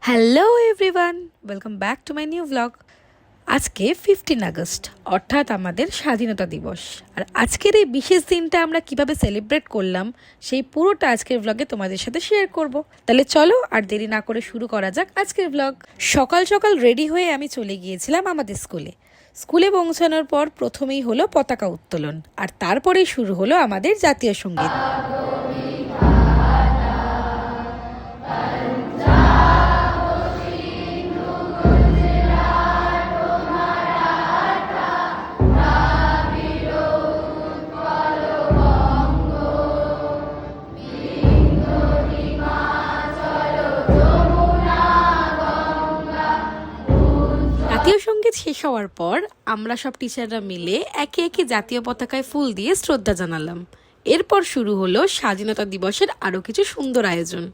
Hello everyone, welcome back to my new blog. আজকে 15 August অর্থাৎ আমাদের স্বাধীনতা দিবস। আর আজকের এই বিশেষ দিনটা আমরা কিভাবে সেলিব্রেট করলাম সেই পুরোটা আজকের ব্লগে তোমাদের সাথে শেয়ার করব। তাহলে চলো আর দেরি না করে শুরু করা যাক আজকের ব্লগ। সকাল সকাল রেডি হয়ে আমি চলে গিয়েছিলাম আমাদের স্কুলে পৌঁছানোর পর প্রথমেই হলো পতাকা উত্তোলন, আর তারপরেই শুরু হলো আমাদের জাতীয় সঙ্গীত। জাতীয় সঙ্গীত শেষ হওয়ার পর আমরা সব টিচাররা মিলে একে একে জাতীয় পতাকায় ফুল দিয়ে শ্রদ্ধা জানালাম। এরপর শুরু হলো স্বাধীনতা দিবসের আরও কিছু সুন্দর আয়োজন।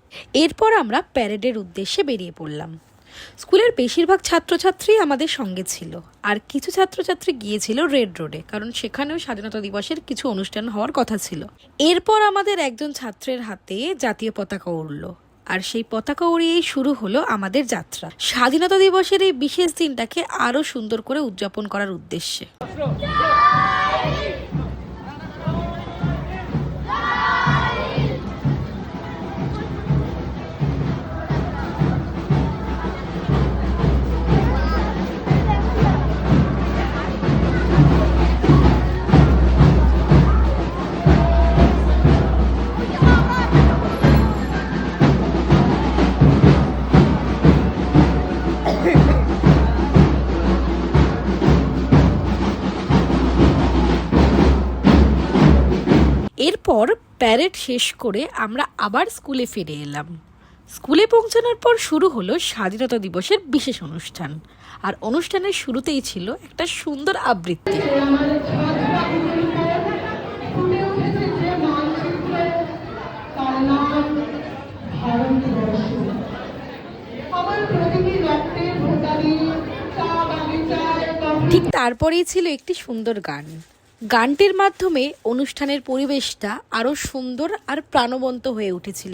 এরপর আমরা প্যারেডের উদ্দেশ্যে বেরিয়ে পড়লাম। স্কুলের বেশিরভাগ ছাত্রছাত্রী আমাদের সঙ্গে ছিল, আর কিছু ছাত্রছাত্রী গিয়েছিল রেড রোডে, কারণ সেখানেও স্বাধীনতা দিবসের কিছু অনুষ্ঠান হওয়ার কথা ছিল। এরপর আমাদের একজন ছাত্রের হাতে জাতীয় পতাকা উড়ল, আর সেই পতাকা উড়িয়েই শুরু হলো আমাদের যাত্রা স্বাধীনতা দিবসের এই বিশেষ দিনটাকে আরো সুন্দর করে উদযাপন করার উদ্দেশ্যে। এরপর প্যারেড শেষ করে আমরা আবার স্কুলে ফিরে এলাম। স্কুলে পৌঁছানোর পর শুরু হলো স্বাধীনতা দিবসের বিশেষ অনুষ্ঠান, আর অনুষ্ঠানের শুরুতেই ছিল একটা সুন্দর আবৃত্তি। ঠিক তারপরেই ছিল একটি সুন্দর গান। গানটির মাধ্যমে অনুষ্ঠানের পরিবেশটা আরো সুন্দর আর প্রাণবন্ত হয়ে উঠেছিল।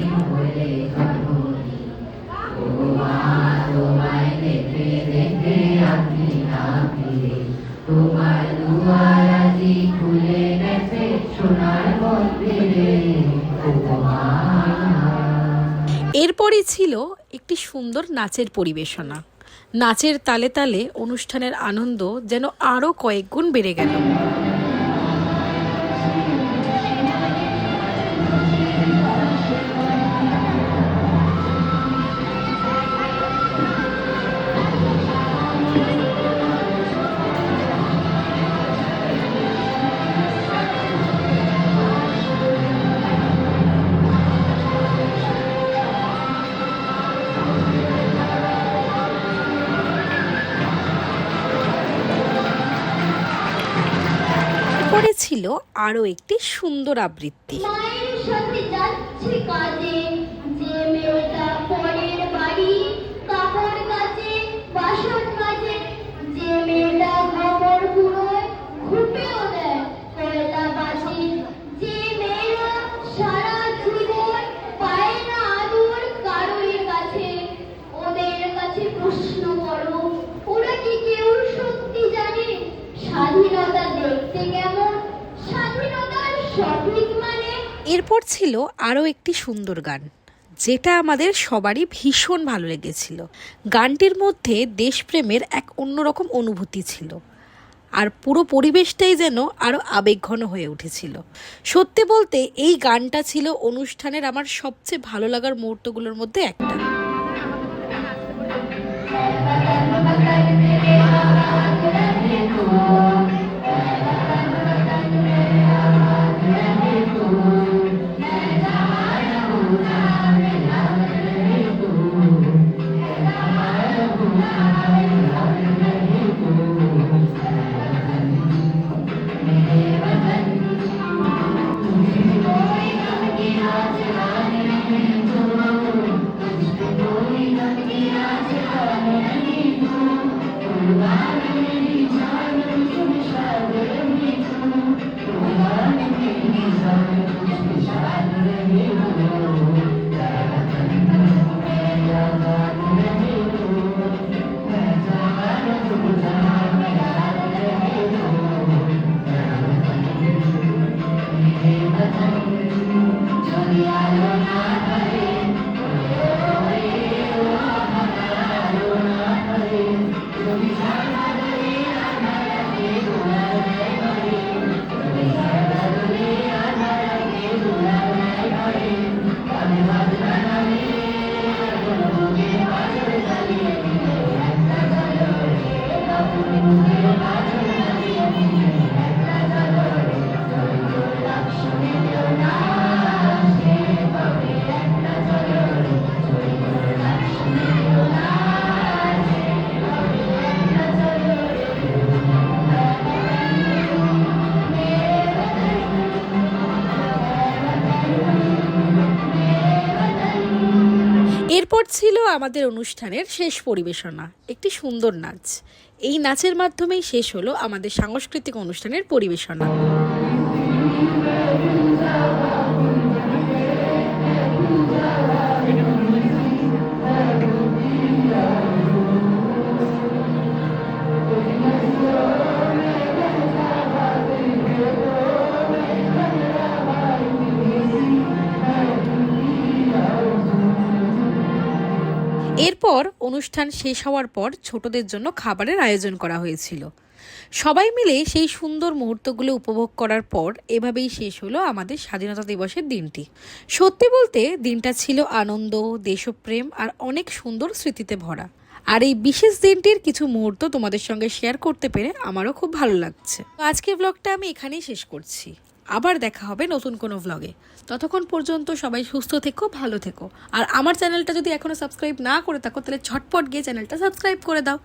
এরপরই ছিল একটি সুন্দর নাচের পরিবেশনা। নাচের তালে তালে অনুষ্ঠানের আনন্দ যেন আরো কয়েক গুণ বেড়ে গেল। পরে ছিল আরো একটি সুন্দর আবৃত্তি। এরপর ছিল আরও একটি সুন্দর গান, যেটা আমাদের সবারই ভীষণ ভালো লেগেছিল। গানটির মধ্যে দেশপ্রেমের এক অন্যরকম অনুভূতি ছিল, আর পুরো পরিবেশটাই যেন আরও আবেগঘন হয়ে উঠেছিল। সত্যি বলতে এই গানটা ছিল অনুষ্ঠানের আমার সবচেয়ে ভালো লাগার মুহূর্তগুলোর মধ্যে একটা। ছিল আমাদের অনুষ্ঠানের শেষ পরিবেশনা, একটি সুন্দর নাচ। এই নাচের মাধ্যমেই শেষ হলো আমাদের সাংস্কৃতিক অনুষ্ঠানের পরিবেশনা। এরপর অনুষ্ঠান শেষ হওয়ার পর ছোটদের জন্য খাবারের আয়োজন করা হয়েছিল। সবাই মিলে সেই সুন্দর মুহূর্তগুলো উপভোগ করার পর এভাবেই শেষ হলো আমাদের স্বাধীনতা দিবসের দিনটি। সত্যি বলতে দিনটা ছিল আনন্দ, দেশপ্রেম আর অনেক সুন্দর স্মৃতিতে ভরা। আর এই বিশেষ দিনটির কিছু মুহূর্ত তোমাদের সঙ্গে শেয়ার করতে পেরে আমারও খুব ভালো লাগছে। তো আজকের ব্লগটা আমি এখানেই শেষ করছি। আবার দেখা হবে নতুন কোনো ভ্লগে। ততক্ষণ পর্যন্ত সবাই সুস্থ থেকো, ভালো থেকো। আর আমার চ্যানেলটা যদি এখনো সাবস্ক্রাইব না করে থাকো তাহলে ঝটপট গিয়ে চ্যানেলটা সাবস্ক্রাইব করে দাও।